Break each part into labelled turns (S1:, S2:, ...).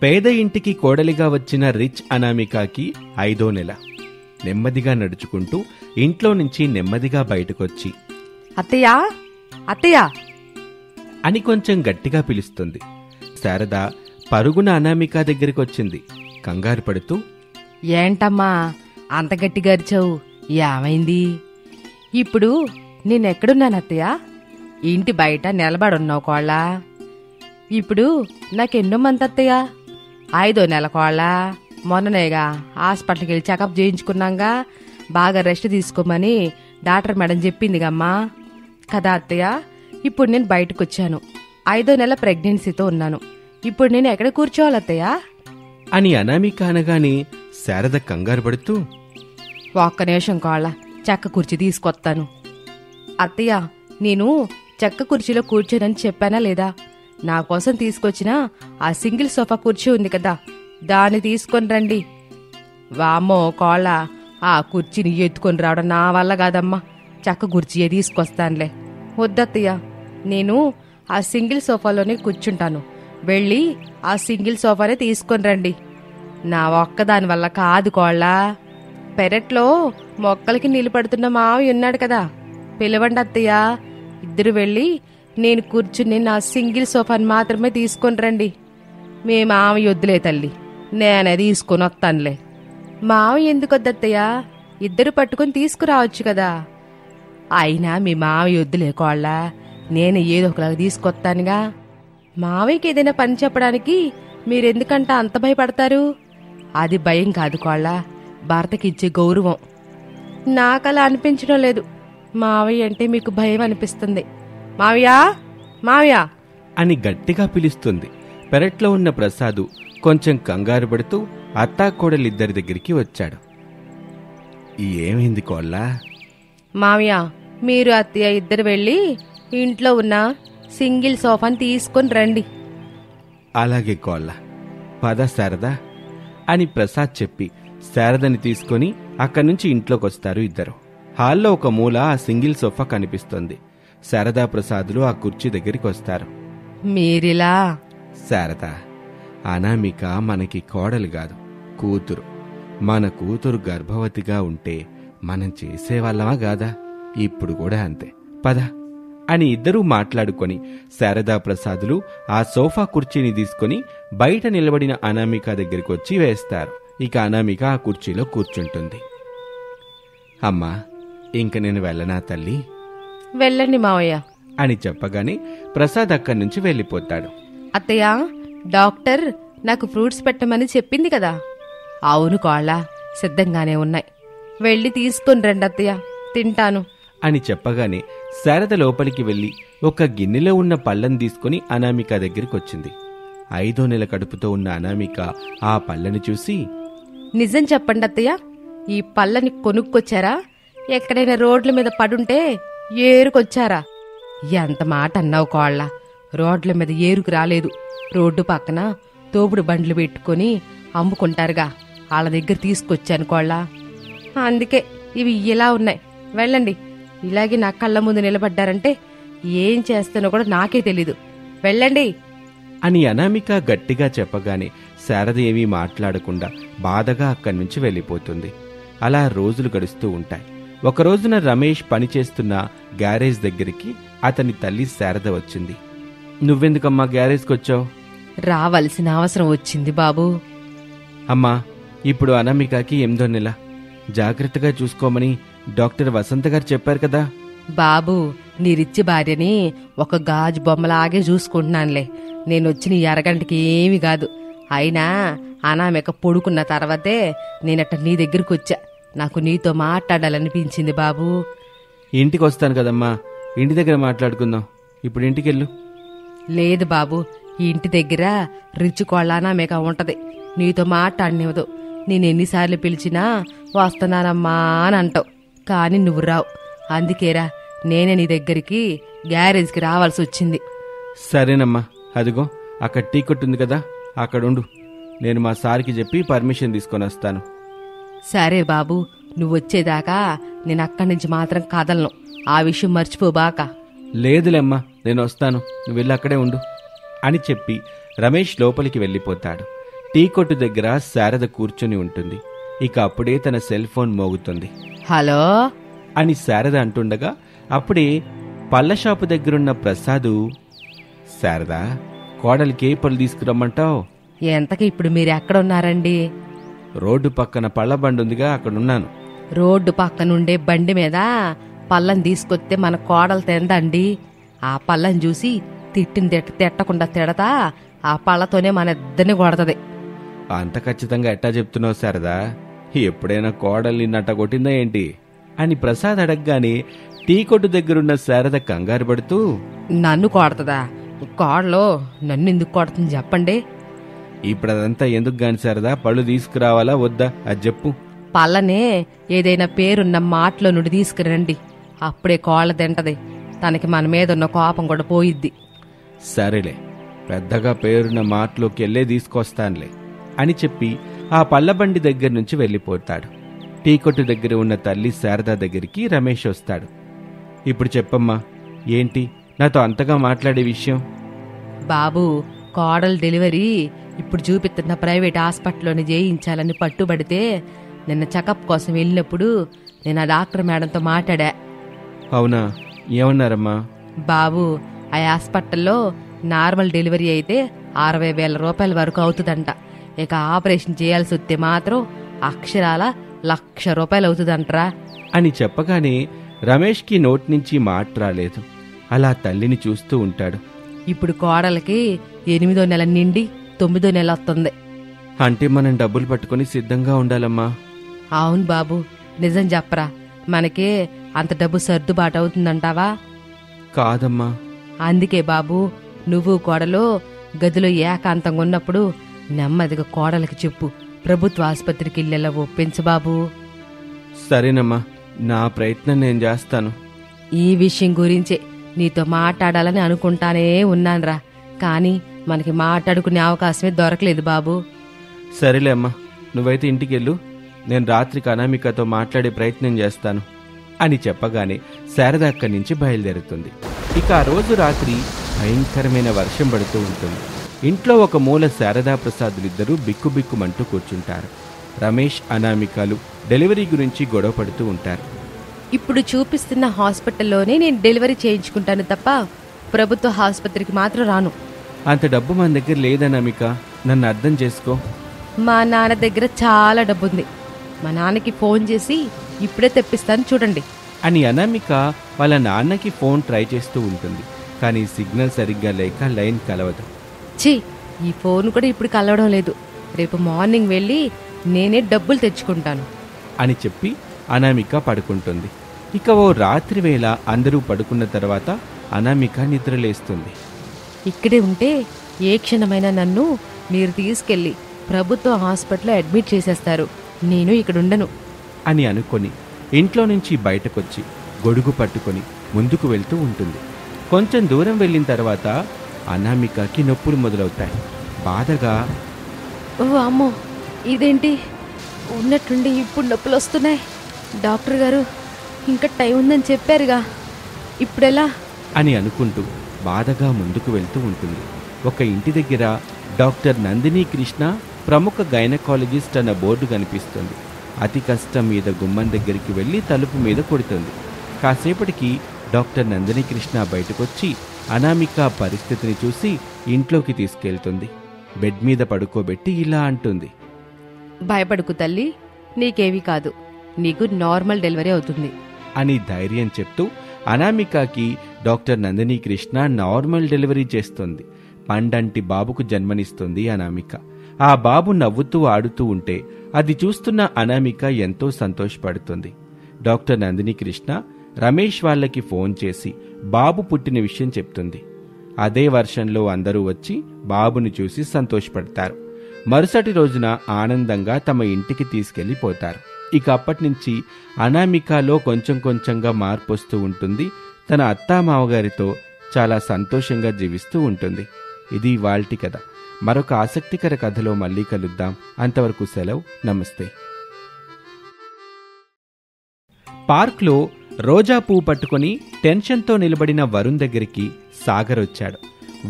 S1: పేద ఇంటికి కోడలిగా వచ్చిన రిచ్ అనామికకి 5వ నెల. నెమ్మదిగా నడుచుకుంటూ ఇంట్లో నుంచి నెమ్మదిగా బయటకొచ్చి
S2: అత్తయ్యా అత్తయ్యా
S1: అని కొంచెం గట్టిగా పిలుస్తుంది. శారద పరుగున అనామిక దగ్గరికొచ్చింది. కంగారు పడుతూ,
S2: ఏంటమ్మా అంత గట్టిగా అరిచావు? ఏమైంది? ఇప్పుడు నేనెక్కడున్నాను అత్తయ్యా? ఇంటి బయట నిలబడున్నావు కోళ్ళ. ఇప్పుడు నాకెన్నో మంత్ అత్తయ్యా? 5వ నెల కోళ్ళ. మొన్ననేగా హాస్పిటల్కి వెళ్ళి చెకప్ చేయించుకున్నాగా. బాగా రెస్ట్ తీసుకోమని డాక్టర్ మేడం చెప్పిందిగమ్మా కదా అత్తయ్య. ఇప్పుడు నేను బయటకు వచ్చాను. 5వ నెల ప్రెగ్నెన్సీతో ఉన్నాను. ఇప్పుడు నేను ఎక్కడ కూర్చోవాలి అత్తయ్య?
S1: అని అనామిక అనగానే శారద కంగారు పడుతూ,
S2: ఒక్క నిమిషం కోళ్ళ, చెక్క కుర్చీ తీసుకొస్తాను. అత్తయ్య, నేను చెక్క కుర్చీలో కూర్చోనని చెప్పానా లేదా? నా కోసం తీసుకొచ్చిన ఆ సింగిల్ సోఫా కుర్చీ ఉంది కదా, దాన్ని తీసుకొని రండి. వామ్మో కోళ్ళ, ఆ కుర్చీని ఎత్తుకొని రావడం నా వల్ల కాదమ్మా. చెక్క కుర్చీయే తీసుకొస్తానులే. వద్దత్తయ్య, నేను ఆ సింగిల్ సోఫాలోనే కూర్చుంటాను. వెళ్ళి ఆ సింగిల్ సోఫానే తీసుకొని రండి. నా ఒక్కదాని వల్ల కాదు కోళ్ళ. పెరట్లో మొక్కలకి నీళ్ళు పడుతున్న మావి ఉన్నాడు కదా, పిలవండి అత్తయ్య. ఇద్దరు వెళ్ళి నేను కూర్చుని నా సింగిల్ సోఫాని మాత్రమే తీసుకొని రండి. మీ మావి వద్దులే తల్లి, నేనే తీసుకొని వస్తానులే. మావి ఎందుకు వద్దత్తయ్య? ఇద్దరు పట్టుకొని తీసుకురావచ్చు కదా. అయినా మీ మావి వద్దులే కోళ్ళ, నేను ఏదో ఒకలాగా తీసుకొస్తానుగా. మావయ్యకి ఏదైనా పని చెప్పడానికి మీరెందుకంట అంత భయపడతారు? అది భయం కాదు కోళ్ళ, భర్తకిచ్చే గౌరవం. నాకలా అనిపించడం లేదు. మావయ్య అంటే మీకు భయం అనిపిస్తుంది. మావయ్యా మావయ్యా
S1: అని గట్టిగా పిలుస్తుంది. పెరట్లో ఉన్న ప్రసాదు కొంచెం కంగారు పడుతూ అత్తాకోడలిద్దరి దగ్గరికి వచ్చాడు. ఏమైంది కోళ్ళ?
S2: మావయ్య, మీరు అత్తయ్య ఇద్దరు వెళ్ళి ఇంట్లో ఉన్న సింగిల్ సోఫాని తీసుకొని రండి.
S1: అలాగే కోళ్ళ, పద శారద అని ప్రసాద్ చెప్పి శారదని తీసుకొని అక్కడి నుంచి ఇంట్లోకొస్తారు ఇద్దరు. హాల్లో ఒక మూల ఆ సింగిల్ సోఫా కనిపిస్తుంది. శారదా ప్రసాదులు ఆ కుర్చీ దగ్గరికి వస్తారు.
S2: మీరిలా?
S1: శారద, అనామిక మనకి కోడలు కాదు, కూతురు. మన కూతురు గర్భవతిగా ఉంటే మనం చేసేవాళ్ళమా కాదా? ఇప్పుడు కూడా అంతే. పద అని ఇద్దరూ మాట్లాడుకొని శారదా ప్రసాదులు ఆ సోఫా కుర్చీని తీసుకుని బయట నిలబడిన అనామిక దగ్గరికి వచ్చి వేస్తారు. ఇక అనామిక ఆ కుర్చీలో కూర్చుంటుంది. అమ్మా, ఇంక నేను వెళ్ళనా తల్లి?
S2: వెళ్ళండి మావయ్య
S1: అని చెప్పగానే ప్రసాద్ అక్కడి నుంచి వెళ్ళిపోతాడు.
S2: అత్తయ్య, డాక్టర్ నాకు ఫ్రూట్స్ పెట్టమని చెప్పింది కదా. అవును కోళ్ళ, సిద్ధంగానే ఉన్నాయి. వెళ్ళి తీసుకొని రండి అత్తయ్య, తింటాను
S1: అని చెప్పగానే శారద లోపలికి వెళ్లి ఒక గిన్నెలో ఉన్న పళ్ళని తీసుకుని అనామిక దగ్గరికి వచ్చింది. 5వ నెల కడుపుతో ఉన్న అనామిక ఆ పళ్ళని చూసి,
S2: నిజం చెప్పండి అత్తయ్య, ఈ పళ్ళని కొనుక్కొచ్చారా? ఎక్కడైనా రోడ్ల మీద పడుంటే ఏరుకొచ్చారా? ఎంత మాట అన్నావు కోళ్ళ. రోడ్ల మీద ఏరుకు రాలేదు. రోడ్డు పక్కన తోపుడు బండ్లు పెట్టుకుని అమ్ముకుంటారుగా, వాళ్ళ దగ్గర తీసుకొచ్చాను కోళ్ళ. అందుకే ఇవి ఇలా ఉన్నాయి. వెళ్ళండి. ఇలాగే నా కళ్ళ ముందు నిలబడ్డారంటే ఏం చేస్తానో కూడా నాకే తెలీదు. వెళ్ళండి
S1: అని అనామిక గట్టిగా చెప్పగానే శారద ఏమీ మాట్లాడకుండా బాధగా అక్కడి నుంచి వెళ్ళిపోతుంది. అలా రోజులు గడుస్తూ ఉంటాయి. ఒకరోజున రమేష్ పనిచేస్తున్న గ్యారేజ్ దగ్గరికి అతని తల్లి శారద వచ్చింది. నువ్వెందుకమ్మా గ్యారేజ్కొచ్చావు?
S2: రావాల్సిన అవసరం వచ్చింది బాబూ.
S1: అమ్మా, ఇప్పుడు అనామికకి 8వ నెల. జాగ్రత్తగా చూసుకోమని డాక్టర్ వసంత గారు చెప్పారు కదా.
S2: బాబూ, నీ రిచ్చి భార్యని ఒక గాజు బొమ్మలాగే చూసుకుంటున్నానులే. నేనొచ్చిన ఈ అరగంటకి ఏమీ కాదు. అయినా అనామిక పొడుకున్న తర్వాతే నేనట్ట నీ దగ్గరికి వచ్చా. నాకు నీతో మాట్లాడాలనిపించింది బాబూ.
S1: ఇంటికి వస్తాను కదమ్మా, ఇంటి దగ్గర మాట్లాడుకుందాం. ఇప్పుడు ఇంటికెళ్ళు.
S2: లేదు బాబు, ఈ ఇంటి దగ్గర రిచ్ కోళ్ళ అనామిక ఉంటది. నీతో మాట్లాడనివ్వదు. నేనెన్నిసార్లు పిలిచినా వస్తున్నానమ్మా అని అంటావు, కానీ నువ్వు రావు. అందుకేరా నేనే నీ దగ్గరికి గ్యారేజ్కి రావాల్సి వచ్చింది.
S1: సరేనమ్మా, అదిగో అక్కడ టీ కొట్టుంది కదా, అక్కడుండు. నేను మా సార్కి చెప్పి పర్మిషన్ తీసుకొని వస్తాను.
S2: సరే బాబు, నువ్వొచ్చేదాకా నేను అక్కడి నుంచి మాత్రం కదలను. ఆ విషయం మర్చిపోబాక.
S1: లేదులేమ్మా, నేను వస్తాను, నువ్వు వెళ్ళి అక్కడే ఉండు అని చెప్పి రమేష్ లోపలికి వెళ్ళిపోతాడు. టీ కొట్టు దగ్గర శారద కూర్చొని ఉంటుంది. ఇక అప్పుడే తన సెల్ ఫోన్ మోగుతుంది.
S2: హలో
S1: అని శారద అంటుండగా అప్పుడే పళ్ళ షాపు దగ్గరున్న ప్రసాదు, శారదా, కోడలికి ఏ పళ్ళు తీసుకురమ్మంటావు?
S2: ఎంతకి ఇప్పుడు మీరు ఎక్కడున్నారండి?
S1: రోడ్డు పక్కన పళ్ళ బండి ఉందిగా, అక్కడున్నాను.
S2: రోడ్డు పక్కనుండే బండి మీద పళ్ళం తీసుకొస్తే మన కోడలు తిందండి. ఆ పళ్ళం చూసి తిట్టకుండా తిడతా ఆ పళ్ళతోనే మన ఇద్దరిని కొడతది.
S1: అంత ఖచ్చితంగా ఎట్టా చెప్తున్నావు శారదా? ఎప్పుడైనా కోడల్ని నట్ట కొట్టిందా ఏంటి అని ప్రసాద్ అడగగానే టీ కొట్టు దగ్గరున్న శారద కంగారు పడుతూ,
S2: నన్ను కొడతదా? కోడలో నన్ను ఎందుకు కొడుతుంది చెప్పండి.
S1: ఇప్పుడు అదంతా ఎందుకు గాని శారదా, పళ్ళు తీసుకురావాలా వద్దా అది చెప్పు.
S2: పళ్ళనే ఏదైనా పేరున్న మాటలో నుండి తీసుకురండి, అప్పుడే కోళ్ళ తింటది. తనకి మన మీద ఉన్న కోపం కూడా పోయిద్ది.
S1: సరేలే, పెద్దగా పేరున్న మాటలోకి వెళ్ళే తీసుకొస్తానులే అని చెప్పి ఆ పళ్ళబండి దగ్గర నుంచి వెళ్ళిపోతాడు. టీ కొట్టు దగ్గర ఉన్న తల్లి శారద దగ్గరికి రమేష్ వస్తాడు. ఇప్పుడు చెప్పమ్మా, ఏంటి నాతో అంతగా మాట్లాడే విషయం?
S2: బాబు, కోడలు డెలివరీ ఇప్పుడు చూపిస్తున్న ప్రైవేట్ హాస్పిటల్లోనే చేయించాలని పట్టుబడితే నిన్న చెకప్ కోసం వెళ్ళినప్పుడు నేను ఆ డాక్టర్ మేడంతో మాట్లాడా.
S1: అవునా, ఏమన్నారమ్మా?
S2: బాబు, ఆ హాస్పిటల్లో నార్మల్ డెలివరీ అయితే 60,000 రూపాయల వరకు అవుతుందంట. ఇక ఆపరేషన్ చేయాల్సి వస్తే మాత్రం అక్షరాల 1,00,000 రూపాయలు అవుతుందంటరా
S1: అని చెప్పగానే రమేష్కి నోటి నుంచి మాట రాలేదు. అలా తల్లిని చూస్తూ ఉంటాడు.
S2: ఇప్పుడు కోడలకి 8వ నెల నిండి 9వ నెల వస్తుంది.
S1: అంటే మనం డబ్బులు పట్టుకుని సిద్ధంగా ఉండాలమ్మా.
S2: అవును బాబు, నిజం చెప్పరా, మనకే అంత డబ్బు సర్దుబాటు అవుతుందంటావా?
S1: కాదమ్మా.
S2: అందుకే బాబు, నువ్వు కోడలు గదిలో ఏకాంతంగా ఉన్నప్పుడు నెమ్మదిగా కోడలికి చెప్పు, ప్రభుత్వ ఆసుపత్రికి వెళ్ళేలా ఒప్పించు బాబు.
S1: సరేనమ్మా, నా ప్రయత్నం నేను చేస్తాను.
S2: ఈ విషయం గురించే నీతో మాట్లాడాలని అనుకుంటానే ఉన్నానురా, కానీ మనకి మాట్లాడుకునే అవకాశమే దొరకలేదు బాబు.
S1: సరేలే అమ్మా, నువ్వైతే ఇంటికి వెళ్ళు, నేను రాత్రికి అనామికతో మాట్లాడే ప్రయత్నం చేస్తాను అని చెప్పగానే శారద అక్కడి నుంచి బయలుదేరుతుంది. ఇక ఆ రోజు రాత్రి భయంకరమైన వర్షం పడుతూ ఉంటుంది. ఇంట్లో ఒక మూల శారదా ప్రసాదులిద్దరూ బిక్కుబిక్కుమంటూ కూర్చుంటారు. రమేష్, అనామికలు డెలివరీ గురించి గొడవ పడుతూ ఉంటారు.
S2: ఇప్పుడు చూపిస్తున్న హాస్పిటల్లోనే నేను డెలివరీ చేయించుకుంటాను తప్ప ప్రభుత్వ ఆసుపత్రికి మాత్రం రాను.
S1: అంత డబ్బు మన దగ్గర లేదనామిక, నన్ను అర్థం చేసుకో.
S2: మా నాన్న దగ్గర చాలా డబ్బుంది. మా నాన్నకి ఫోన్ చేసి ఇప్పుడే తెప్పిస్తాను చూడండి
S1: అని అనామిక వాళ్ళ నాన్నకి ఫోన్ ట్రై చేస్తూ ఉంటుంది. కానీ సిగ్నల్ సరిగ్గా లేక లైన్ కలవదు.
S2: ఛీ, ఈ ఫోన్ కూడా ఇప్పుడు కలవడం లేదు. రేపు మార్నింగ్ వెళ్ళి నేనే డబ్బులు తెచ్చుకుంటాను
S1: అని చెప్పి అనామిక పడుకుంటుంది. ఇక ఓ రాత్రి వేళ అందరూ పడుకున్న తర్వాత అనామిక నిద్రలేస్తుంది.
S2: ఇక్కడే ఉంటే ఏ క్షణమైనా నన్ను మీరు తీసుకెళ్ళి ప్రభుత్వ హాస్పిటల్లో అడ్మిట్ చేసేస్తారు. నేను ఇక్కడుండను
S1: అని అనుకొని ఇంట్లో నుంచి బయటకొచ్చి గొడుగు పట్టుకొని ముందుకు వెళ్తూ ఉంటుంది. కొంచెం దూరం వెళ్ళిన తర్వాత అనామికకి నొప్పులు మొదలవుతాయి. బాధగా,
S2: ఓ అమ్మో, ఇదేంటి ఉన్నట్టుండి ఇప్పుడు నొప్పులు వస్తున్నాయి. డాక్టర్ గారు ఇంకా టైం ఉందని చెప్పారుగా, ఇప్పుడెలా
S1: అని అనుకుంటూ బాధగా ముందుకు వెళ్తూ ఉంటుంది. ఒక ఇంటి దగ్గర డాక్టర్ నందిని కృష్ణ, ప్రముఖ గైనకాలజిస్ట్ అన్న బోర్డు కనిపిస్తుంది. అతి కష్టం మీద గుమ్మం దగ్గరికి వెళ్ళి తలుపు మీద కొడుతుంది. కాసేపటికి డాక్టర్ నందిని కృష్ణ బయటకొచ్చి అనామిక పరిస్థితిని చూసి ఇంట్లోకి తీసుకెళ్తుంది. బెడ్ మీద పడుకోబెట్టి ఇలా అంటుంది,
S2: భయపడుకు తల్లి, నీకేవీ కాదు, నీకు నార్మల్ డెలివరీ అవుతుంది
S1: అని ధైర్యం చెప్తూ అనామికకి doctor Nandini Krishna normal delivery చేస్తుంది. పండంటి బాబుకు జన్మనిస్తుంది అనామిక. ఆ బాబు నవ్వుతూ ఆడుతూ ఉంటే అది చూస్తున్న అనామిక ఎంతో సంతోషపడుతుంది. డాక్టర్ నందిని కృష్ణ రమేష్ వాళ్ళకి ఫోన్ చేసి బాబు పుట్టిన విషయం చెప్తుంది. అదే వర్షంలో అందరూ వచ్చి బాబుని చూసి సంతోషపడతారు. మరుసటి రోజున ఆనందంగా తమ ఇంటికి తీసుకెళ్లిపోతారు. ఇక అప్పటినుంచి అనామికలో కొంచెం కొంచెంగా మార్పు వస్తూ ఉంటుంది. తన అత్తామావగారితో చాలా సంతోషంగా జీవిస్తూ ఉంటుంది. ఇది ఇవాల్టి కథ. మరొక ఆసక్తికర కథలో మళ్ళీ కలుద్దాం. అంతవరకు సెలవు, నమస్తే. పార్క్లో రోజా పువ్వు పట్టుకుని టెన్షన్తో నిలబడిన వరుణ్ దగ్గరికి సాగర్ వచ్చాడు.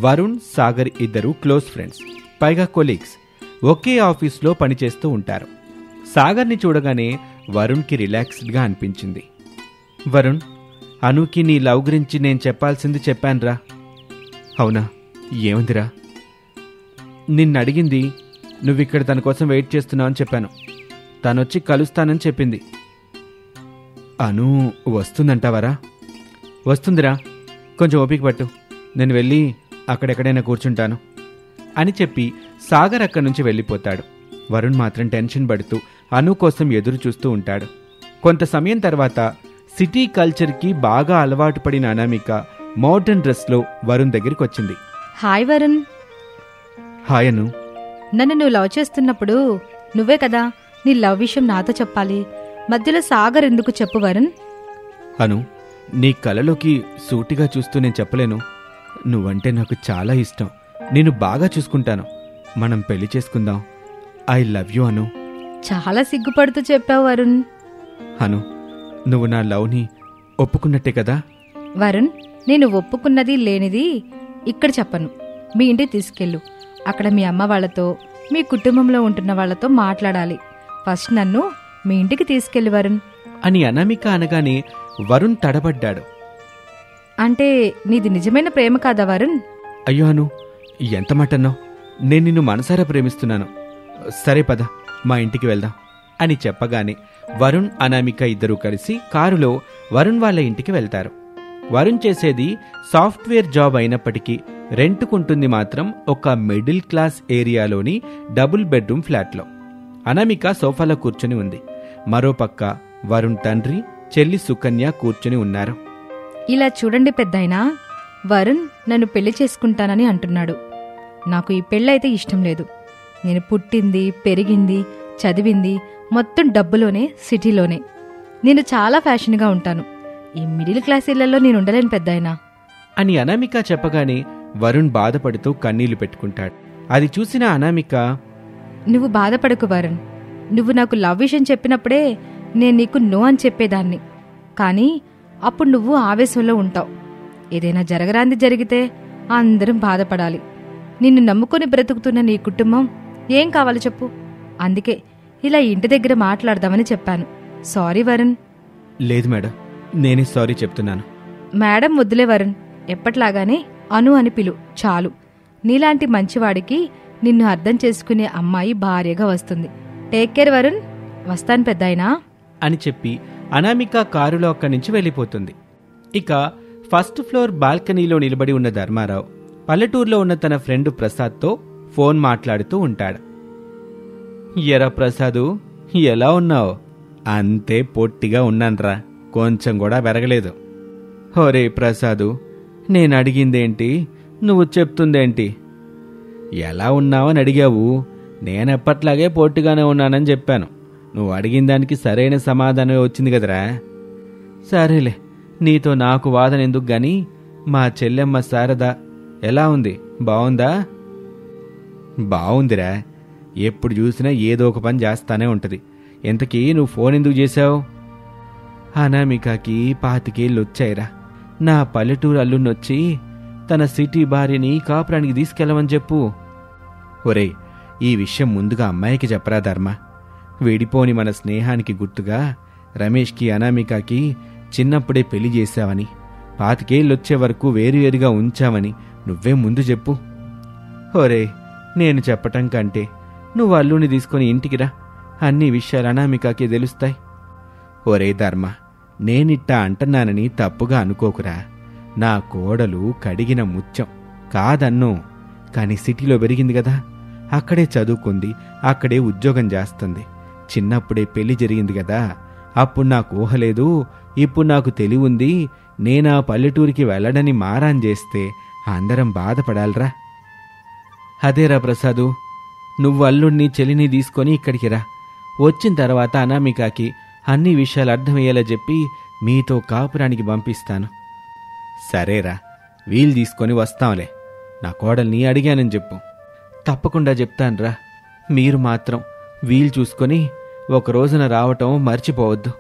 S1: వరుణ్, సాగర్ ఇద్దరు క్లోజ్ ఫ్రెండ్స్, పైగా కొలీగ్స్. ఒకే ఆఫీస్లో పనిచేస్తూ ఉంటారు. సాగర్ని చూడగానే వరుణ్కి రిలాక్స్డ్గా అనిపించింది. వరుణ్, అనుకి నీ లవ్ గురించి నేను చెప్పాల్సింది చెప్పానురా. అవునా, ఏముందిరా? నిన్నడిగింది నువ్విక్కడ తన కోసం వెయిట్ చేస్తున్నావు అని చెప్పాను. తనొచ్చి కలుస్తానని చెప్పింది. అను వస్తుందంటావరా? వస్తుందిరా, కొంచెం ఓపిక పట్టు, నేను వెళ్ళి అక్కడెక్కడైనా కూర్చుంటాను అని చెప్పి సాగర్ అక్కడి నుంచి వెళ్ళిపోతాడు. వరుణ్ మాత్రం టెన్షన్ పడుతూ అను కోసం ఎదురు చూస్తూ ఉంటాడు. కొంత సమయం తర్వాత సిటీ కల్చర్కి బాగా అలవాటు పడిన అనామిక మోడర్న్ డ్రెస్లో వరుణ్ దగ్గరికి వచ్చింది.
S2: హాయ్ వరుణ్.
S1: హాయ్ అను.
S2: నన్ను నువ్వు లవ్ చేస్తున్నప్పుడు నువ్వే కదా నీ లవ్ విషయం నాతో చెప్పాలి. మధ్యలో సాగర్ ఎందుకు చెప్పు వరుణ్?
S1: అను, నీ కలలోకి సూటిగా చూస్తూ నేను చెప్పలేను. నువ్వంటే నాకు చాలా ఇష్టం. నేను బాగా చూసుకుంటాను. మనం పెళ్లి చేసుకుందాం. ఐ లవ్ యూ అను.
S2: చాలా సిగ్గుపడుతూ చెప్పావు వరుణ్.
S1: అను, నువ్వు నా లవ్ని ఒప్పుకున్నట్టే కదా?
S2: వరుణ్, నేను ఒప్పుకున్నది లేనిది ఇక్కడ చెప్పను. మీ ఇంటికి తీసుకెళ్ళు. అక్కడ మీ అమ్మ వాళ్ళతో, మీ కుటుంబంలో ఉంటున్న వాళ్ళతో మాట్లాడాలి. ఫస్ట్ నన్ను మీ ఇంటికి తీసుకెళ్ళి వరుణ్
S1: అని అనామిక అనగానే వరుణ్ తడబడ్డాడు.
S2: అంటే నీది నిజమైన ప్రేమ కాదా వరుణ్?
S1: అయ్యో అను, ఎంత మాటన్నావు? నేను నిన్ను మనసారా ప్రేమిస్తున్నాను. సరే పద, మా ఇంటికి వెళ్దాం అని చెప్పగానే వరుణ్, అనామిక ఇద్దరూ కలిసి కారులో వరుణ్ వాళ్ళ ఇంటికి వెళ్తారు. వరుణ్ చేసేది సాఫ్ట్వేర్ జాబ్ అయినప్పటికీ రెంట్కుంటుంది మాత్రం ఒక మిడిల్ క్లాస్ ఏరియాలోని డబుల్ బెడ్రూమ్ ఫ్లాట్లో. అనామిక సోఫాలో కూర్చుని ఉంది. మరోపక్క వరుణ్ తండ్రి, చెల్లి సుకన్య కూర్చుని ఉన్నారు.
S2: ఇలా చూడండి పెద్దాయనా, వరుణ్ నన్ను పెళ్లి చేసుకుంటానని అంటున్నాడు. నాకు ఈ పెళ్ళైతే ఇష్టం లేదు. నేను పుట్టింది, పెరిగింది, చదివింది మొత్తం డబ్బులోనే, సిటీలోనే. నేను చాలా ఫ్యాషన్గా ఉంటాను. ఈ మిడిల్ క్లాస్ ఇళ్లలో నేను ఉండలేను పెద్దాయనా
S1: అని అనామిక చెప్పగానే వరుణ్ బాధపడుతూ కన్నీళ్లు పెట్టుకుంటాడు. అది చూసిన అనామిక,
S2: నువ్వు బాధపడకు వరుణ్. నువ్వు నాకు లవ్ విషయం చెప్పినప్పుడే నేను నీకు నో అని చెప్పేదాన్ని. కానీ అప్పుడు నువ్వు ఆవేశంలో ఉంటావు. ఏదైనా జరగరాంది జరిగితే అందరం బాధపడాలి. నిన్ను నమ్ముకొని బ్రతుకుతున్న నీ కుటుంబం ఏం కావాలి చెప్పు? అందుకే ఇలా ఇంటి దగ్గర మాట్లాడదామని చెప్పాను. సారీ వరుణ్.
S1: లేదు మేడం, నేనే సారీ చెప్తున్నాను.
S2: మేడం వద్దులే వరుణ్, ఎప్పట్లాగానే అను అని పిలు చాలు. నీలాంటి మంచివాడికి నిన్ను అర్థం చేసుకునే అమ్మాయి భార్యగా వస్తుంది. Take care Varun. వస్తాను పెద్దాయనా
S1: అని చెప్పి అనామిక కారులో అక్కడి నుంచి వెళ్ళిపోతుంది. ఇక ఫస్ట్ ఫ్లోర్ బాల్కనీలో నిలబడి ఉన్న ధర్మారావు పల్లెటూరులో ఉన్న తన ఫ్రెండ్ ప్రసాద్తో ఫోన్ మాట్లాడుతూ ఉంటాడు. ఎరా ప్రసాదు, ఎలా ఉన్నావు? అంతే పొట్టిగా ఉన్నాన్రా, కొంచెం కూడా పెరగలేదు. హోరే ప్రసాదు, నేను అడిగిందేంటి, నువ్వు చెప్తుందేంటి? ఎలా ఉన్నావని అడిగావు. నేనెప్పట్లాగే పొట్టిగానే ఉన్నానని చెప్పాను. నువ్వు అడిగిన దానికి సరైన సమాధానం వచ్చింది కదరా. సరేలే, నీతో నాకు వాదన ఎందుకు గాని, మా చెల్లెమ్మ శారద ఎలా ఉంది? బావుందా? బావుందిరా. ఎప్పుడు చూసినా ఏదో ఒక పని చేస్తానే ఉంటది. ఎంతకీ నువ్వు ఫోన్ ఎందుకు చేశావు? అనామికకి 25 ఏళ్ళు వచ్చాయిరా. నా పల్లెటూరు అల్లున్నొచ్చి తన సిటీ భార్యని కాపురానికి తీసుకెళ్ళమని చెప్పు. ఒరేయ్, ఈ విషయం ముందుగా అమ్మాయికి చెప్పరా ధర్మ. విడిపోని మన స్నేహానికి గుర్తుగా రమేష్కి, అనామికకి చిన్నప్పుడే పెళ్లి చేశావని, 25 ఏళ్ళొచ్చే వరకు వేరువేరుగా ఉంచామని నువ్వే ముందు చెప్పు. ఒరే, నేను చెప్పటం కంటే నువ్వు అల్లుని తీసుకొని ఇంటికి రా. అన్ని విషయాలు అనామికకి తెలుస్తాయి. ఒరే ధర్మ, నేనిట్టా అంటున్నానని తప్పుగా అనుకోకురా. నా కోడలు కడిగిన ముత్యం కాదన్ను. కాని సిటీలో పెరిగింది కదా, అక్కడే చదువుకుంది, అక్కడే ఉద్యోగం చేస్తుంది. చిన్నప్పుడే పెళ్లి జరిగింది కదా, అప్పుడు నాకు ఊహలేదు, ఇప్పుడు నాకు తెలివుంది. నేనా పల్లెటూరికి వెళ్ళడని మారాన్ చేస్తే అందరం బాధపడాలరా. అదేరా ప్రసాదు, నువ్వు అల్లుణ్ణి, చెల్లిని తీసుకొని ఇక్కడికి రా. వచ్చిన తర్వాత అనామికకి అన్ని విషయాలు అర్థమయ్యేలా చెప్పి మీతో కాపురానికి పంపిస్తాను. సరేరా, వీలు తీసుకొని వస్తాంలే. నా కోడల్ని అడిగానని చెప్పు. తప్పకుండా చెప్తాన్రా. మీరు మాత్రం వీలు చూసుకొని ఒక రోజున రావటం మర్చిపోవద్దు.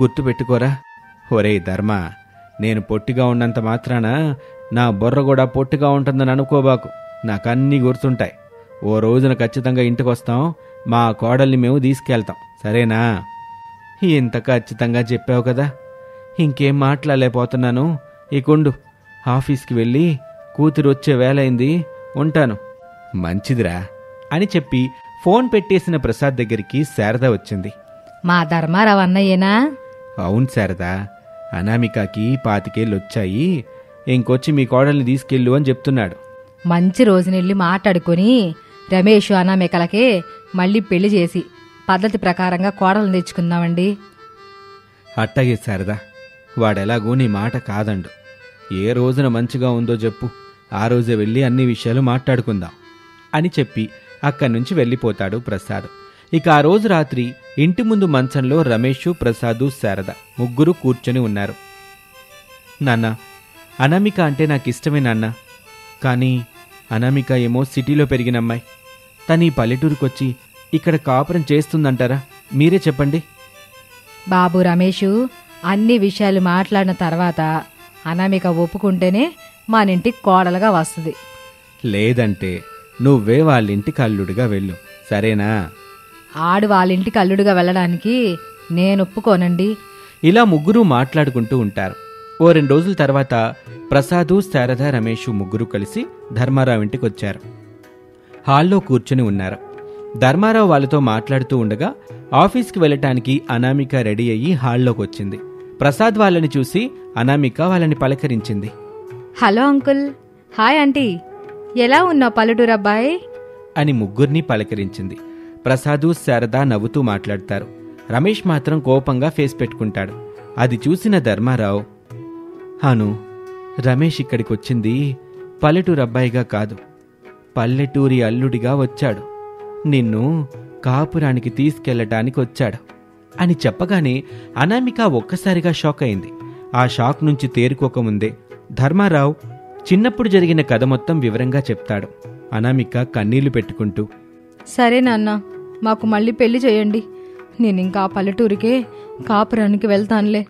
S1: గుర్తుపెట్టుకోరా. ఒరే ధర్మ, నేను పొట్టిగా ఉన్నంత మాత్రాన నా బుర్ర కూడా పొట్టిగా ఉంటుందని అనుకోబాకు. నాకన్నీ గుర్తుంటాయి. ఓ రోజున ఖచ్చితంగా ఇంటికొస్తాం. మా కోడల్ని మేము తీసుకెళ్తాం, సరేనా? ఇంత ఖచ్చితంగా చెప్పావు కదా, ఇంకేం మాట్లాడలేకపోతున్నాను. ఇకుండు, ఆఫీస్కి వెళ్ళి కూతురు వచ్చే వేలైంది, ఉంటాను. మంచిదిరా అని చెప్పి ఫోన్ పెట్టేసిన ప్రసాద్ దగ్గరికి శారద వచ్చింది.
S3: మా ధర్మారావు అన్నయ్యేనా?
S1: అవును శారదా, అనామికకి 25 ఏళ్ళు వచ్చాయి, ఇంకొచ్చి మీ కోడల్ని తీసుకెళ్ళు అని చెప్తున్నాడు.
S3: మంచి రోజునెళ్ళి మాట్లాడుకొని రమేష్ అనామికలకే మళ్ళీ పెళ్లి చేసి పద్ధతి ప్రకారంగా కోడలను తెచ్చుకుందామండి.
S1: అట్టగే శారదా, వాడెలాగూ నీ మాట కాదండు. ఏ రోజున మంచిగా ఉందో చెప్పు, ఆ రోజే వెళ్ళి అన్ని విషయాలు మాట్లాడుకుందాం అని చెప్పి అక్కడి నుంచి వెళ్ళిపోతాడు ప్రసాద్. ఇక ఆ రోజు రాత్రి ఇంటి ముందు మంచంలో రమేషు, ప్రసాదు, శారద ముగ్గురు కూర్చొని ఉన్నారు. నాన్న, అనామిక అంటే నాకిష్టమే నాన్న. కానీ అనామిక ఏమో సిటీలో పెరిగిన అమ్మాయి. తను ఈ పల్లెటూరుకొచ్చి ఇక్కడ కాపురం చేస్తుందంటారా? మీరే చెప్పండి.
S3: బాబు రమేషు, అన్ని విషయాలు మాట్లాడిన తర్వాత అనామిక ఒప్పుకుంటేనే మానింటికి కోడలుగా వస్తుంది.
S1: లేదంటే నువ్వే వాళ్ళింటికి అల్లుడిగా వెళ్ళు, సరేనా?
S3: ఆడు వాళ్ళింటికి అల్లుడుగా వెళ్ళడానికి నేను ఒప్పుకోనండి.
S1: ఇలా ముగ్గురు మాట్లాడుకుంటూ ఉంటారు. ఓ 2 రోజుల తర్వాత ప్రసాదు, శారద, రమేషు ముగ్గురు కలిసి ధర్మారావు ఇంటికి వచ్చారు. హాల్లో కూర్చుని ఉన్నారు. ధర్మారావు వాళ్ళతో మాట్లాడుతూ ఉండగా ఆఫీస్కి వెళ్ళటానికి అనామిక రెడీ అయ్యి హాల్లోకి వచ్చింది. ప్రసాద్ వాళ్ళని చూసి అనామిక వాళ్ళని పలకరించింది.
S3: Hello uncle. Hi aunty. ఎలా ఉన్నావు పల్లెటూరు అబ్బాయి?
S1: అని ముగ్గురిని పలకరించింది. ప్రసాదు, శారద నవ్వుతూ మాట్లాడతారు. రమేష్ మాత్రం కోపంగా ఫేస్ పెట్టుకుంటాడు. అది చూసిన ధర్మారావు, అను, రమేష్ ఇక్కడికొచ్చింది పల్లెటూరు అబ్బాయిగా కాదు, పల్లెటూరి అల్లుడిగా వచ్చాడు. నిన్ను కాపురానికి తీసుకెళ్లటానికి వచ్చాడు అని చెప్పగానే అనామిక ఒక్కసారిగా షాక్ అయింది. ఆ షాక్ నుంచి తేరుకోకముందే ధర్మారావు చిన్నప్పుడు జరిగిన కథ మొత్తం వివరంగా చెప్తాడు. అనామిక కన్నీళ్లు పెట్టుకుంటూ,
S3: సరే నాన్న, మాకు మళ్ళీ పెళ్లి చేయండి. నేనింకా పల్లెటూరికే కాపురానికి వెళ్తానులే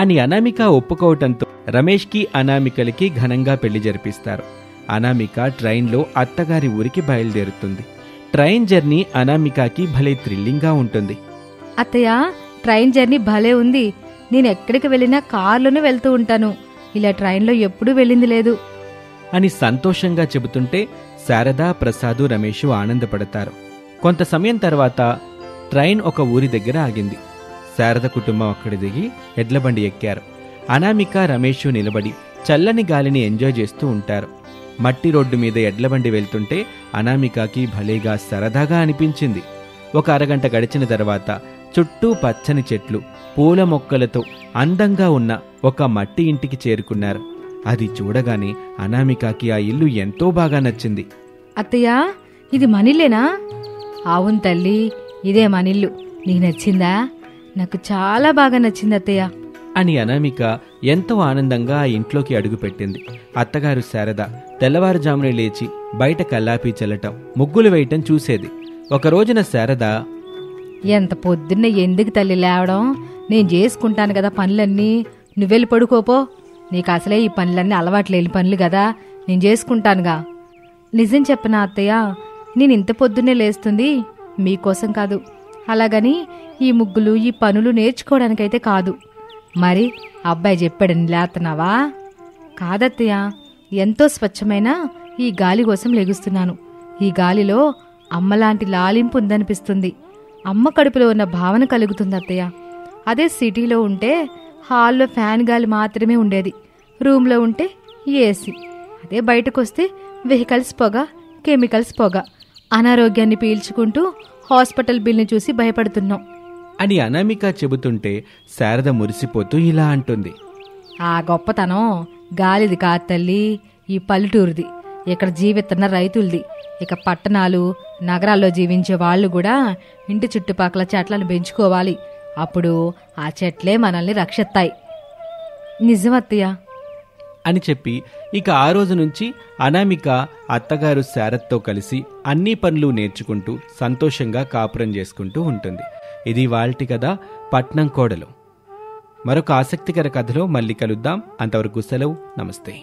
S1: అని అనామిక ఒప్పుకోవటంతో రమేష్కి అనామికలకి ఘనంగా పెళ్లి జరిపిస్తారు. అనామిక ట్రైన్లో అత్తగారి ఊరికి బయలుదేరుతుంది. ట్రైన్ జర్నీ అనామికకి భలే థ్రిల్లింగ్గా ఉంటుంది.
S3: అత్తయ్య, ట్రైన్ జర్నీ భలే ఉంది. నేను ఎక్కడికి వెళ్ళినా కారులోనే వెళ్తూ ఉంటాను. ఇలా ట్రైన్లో ఎప్పుడూ వెళ్ళింది లేదు
S1: అని సంతోషంగా చెబుతుంటే శారద, ప్రసాదు, రమేషు ఆనందపడతారు. కొంత సమయం తర్వాత ట్రైన్ ఒక ఊరి దగ్గర ఆగింది. శారద కుటుంబం అక్కడి దిగి ఎడ్లబండి ఎక్కారు. అనామిక, రమేషు నిలబడి చల్లని గాలిని ఎంజాయ్ చేస్తూ ఉంటారు. మట్టి రోడ్డు మీద ఎడ్లబండి వెళ్తుంటే అనామికకి భలేగా సరదాగా అనిపించింది. ఒక అరగంట గడిచిన తర్వాత చుట్టూ పచ్చని చెట్లు, పూల మొక్కలతో అందంగా ఉన్న ఒక మట్టి ఇంటికి చేరుకున్నారు. అది చూడగానే అనామికకి ఆ ఇల్లు ఎంతో బాగా నచ్చింది.
S3: అత్తయ్య, ఇది మనిల్లేనా? అవును తల్లి, ఇదే మనిల్లు. నీకు నచ్చిందా? నాకు చాలా బాగా నచ్చింది అత్తయ్య
S1: అని అనామిక ఎంతో ఆనందంగా ఆ ఇంట్లోకి అడుగుపెట్టింది. అత్తగారు శారద తెల్లవారుజామునే లేచి బయట కల్లాపి చల్లటం, ముగ్గులు వేయటం చూసేది. ఒక రోజున శారద,
S3: ఎంత పొద్దున్నే ఎందుకు తల్లి లేవడం? నేను చేసుకుంటాను కదా పనులన్నీ. నువ్వెళ్ళి పడుకోపో. నీకు అసలే ఈ పనులన్నీ అలవాటు లేని పనులు కదా, నేను చేసుకుంటానుగా. నిజం చెప్పనా అత్తయ్య, నేను ఇంత పొద్దున్నే లేస్తుంది మీకోసం కాదు, అలాగని ఈ ముగ్గులు ఈ పనులు నేర్చుకోవడానికైతే కాదు. మరి అబ్బాయి చెప్పాడని లేస్తున్నావా? కాదత్తయ్య, ఎంతో స్వచ్ఛమైన ఈ గాలి కోసం లెగుస్తున్నాను. ఈ గాలిలో అమ్మలాంటి లాలింపు ఉందనిపిస్తుంది. అమ్మ కడుపులో ఉన్న భావన కలుగుతుంది అత్తయ్య. అదే సిటీలో ఉంటే హాల్లో ఫ్యాన్ గాలి మాత్రమే ఉండేది, రూమ్లో ఉంటే ఏసీ. అదే బయటకొస్తే వెహికల్స్ పొగ, కెమికల్స్ పొగ. అనారోగ్యాన్ని పీల్చుకుంటూ హాస్పిటల్ బిల్ని చూసి భయపడుతున్నాం
S1: అని అనామిక చెబుతుంటే శారద మురిసిపోతూ ఇలా అంటుంది.
S3: ఆ గొప్పతనం గాలిది కాదు తల్లి, ఈ పల్లెటూరుది. ఇక్కడ జీవిస్తున్న రైతులది. ఇక పట్టణాలు, నగరాల్లో జీవించే వాళ్ళు కూడా ఇంటి చుట్టుపక్కల చెట్లను పెంచుకోవాలి. అప్పుడు ఆ చెట్లే మనల్ని రక్షిస్తాయి. నిజమత్తయ్య
S1: అని చెప్పి ఇక ఆ రోజు నుంచి అనామిక అత్తగారు శారద్తో కలిసి అన్ని పనులు నేర్చుకుంటూ సంతోషంగా కాపురం చేసుకుంటూ ఉంటుంది. ఇది వాల్టి కథ, పట్నం కోడలు. మరొక ఆసక్తికర కథలో మళ్ళీ కలుద్దాం. అంతవరకు సెలవు. నమస్తే.